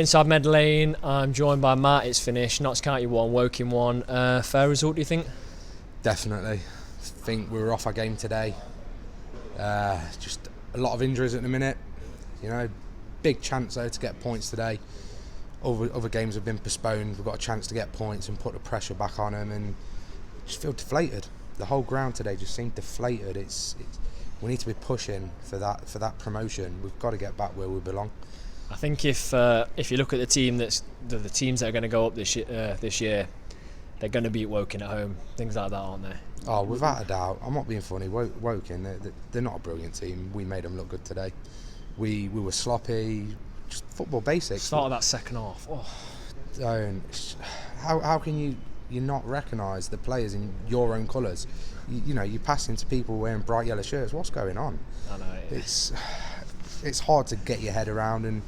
inside Med Lane. I'm joined by Matt. It's finished. Notts County 1, Woking 1. Fair result, do you think? Definitely. I think we were off our game today. Just a lot of injuries at the minute. Big chance though to get points today. Other games have been postponed. We've got a chance to get points and put the pressure back on them, and just feel deflated. The whole ground today just seemed deflated. We need to be pushing for that promotion. We've got to get back where we belong. I think if you look at the teams that are going to go up this year, they're going to beat Woking at home. Things like that, aren't they? Oh, without a doubt. I'm not being funny. Woking, they're not a brilliant team. We made them look good today. We were sloppy. Just football basics. Start of that second half. Oh. How can you not recognise the players in your own colours? You pass into people wearing bright yellow shirts. What's going on? I know. It's hard to get your head around, and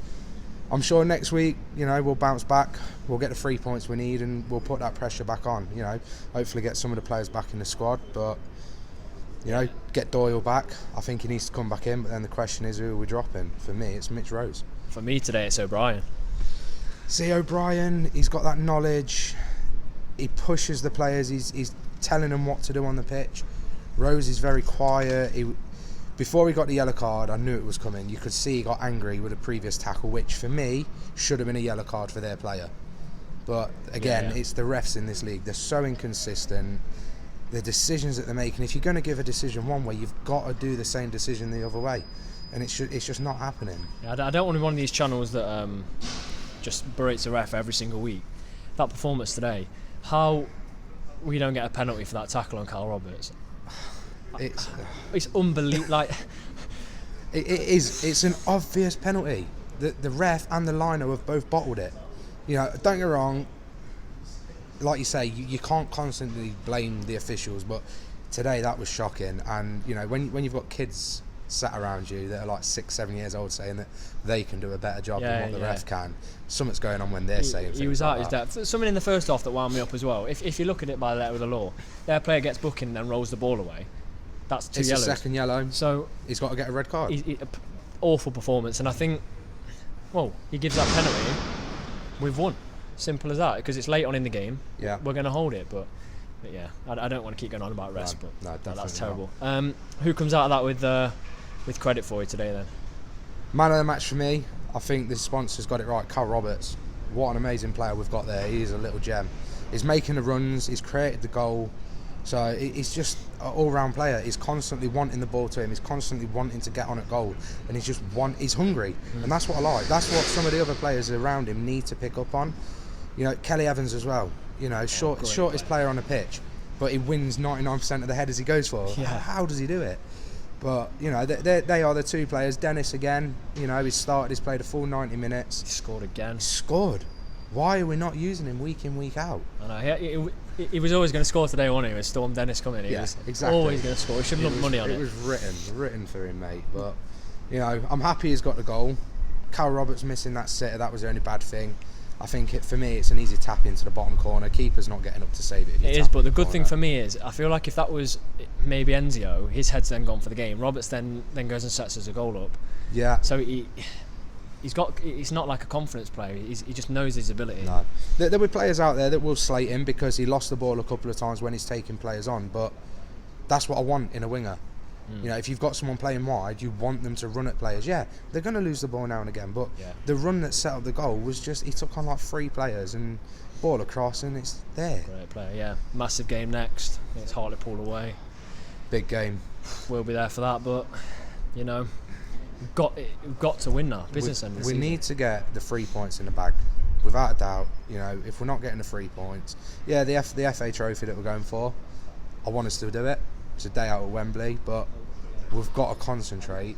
I'm sure next week, we'll bounce back. We'll get the 3 points we need, and we'll put that pressure back on. Hopefully get some of the players back in the squad, but get Doyle back. I think he needs to come back in, but then the question is, who are we dropping? For me, it's Mitch Rose. For me today, it's O'Brien. See, O'Brien, he's got that knowledge. He pushes the players. He's telling them what to do on the pitch. Rose is very quiet. Before he got the yellow card, I knew it was coming. You could see he got angry with a previous tackle, which for me should have been a yellow card for their player. But again, It's the refs in this league. They're so inconsistent. The decisions that they're making, if you're going to give a decision one way, you've got to do the same decision the other way. And it's just not happening. Yeah, I don't want to be one of these channels that just berates a ref every single week. That performance today, how we don't get a penalty for that tackle on Carl Roberts? It's unbelievable. Like it is. It's an obvious penalty. The ref and the liner have both bottled it. Don't get me wrong. Like you say, you can't constantly blame the officials, but today that was shocking. And when you've got kids sat around you that are like 6-7 years old saying that they can do a better job than what the ref can, something's going on when they're saying things. He was like out his depth. Something in the first half that wound me up as well. If you look at it by the letter of the law, their player gets booking and then rolls the ball away. That's two yellows. It's a second yellow. So he's got to get a red card. Awful performance, and I think, he gives that penalty. We've won. Simple as that. Because it's late on in the game. Yeah. We're going to hold it, but yeah, I don't want to keep going on about rest, no, that's terrible. Who comes out of that with credit for you today then? Man of the match for me, I think the sponsor's got it right. Carl Roberts. What an amazing player we've got there. He is a little gem. He's making the runs. He's created the goal. So he's just an all-round player. He's constantly wanting the ball to him. He's constantly wanting to get on at goal, and he's hungry, and that's what I like. That's what some of the other players around him need to pick up on. Kelly Evans as well. Shortest player on the pitch, but he wins 99% of the headers he goes for. Yeah. How does he do it? But they are the two players. Dennis again. He's started. He's played a full 90 minutes. He scored again. Scored. Why are we not using him week in, week out? I know. He was always going to score today, wasn't he? With Storm Dennis coming, he was exactly. Always going to score. He should have put money on it. It was written for him, mate. But I'm happy he's got the goal. Carl Roberts missing that sitter. That was the only bad thing. I think for me, it's an easy tap into the bottom corner. Keeper's not getting up to save it. It is, but the good thing for me is I feel like if that was maybe Enzio, his head's then gone for the game. Roberts then goes and sets us a goal up. Yeah. So he's not like a confidence player. He just knows his ability. No. There were players out there that will slate him because he lost the ball a couple of times when he's taking players on, but that's what I want in a winger. If you've got someone playing wide, you want them to run at players. Yeah, they're going to lose the ball now and again, but the run that set up the goal was just, he took on like 3 players and ball across and it's there. Great player, yeah. Massive game next. It's Hartlepool away. Big game. We'll be there for that, but we've got to win now. Business end. We need to get the 3 points in the bag, without a doubt. If we're not getting the 3 points, the FA Trophy that we're going for, I want us to do it. It's a day out at Wembley, but we've got to concentrate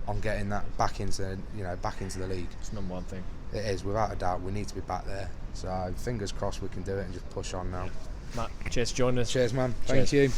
on getting that back into the league. It's the number one thing. It is, without a doubt. We need to be back there. So fingers crossed we can do it and just push on now. Matt, cheers for joining us. Cheers, man. Thank you.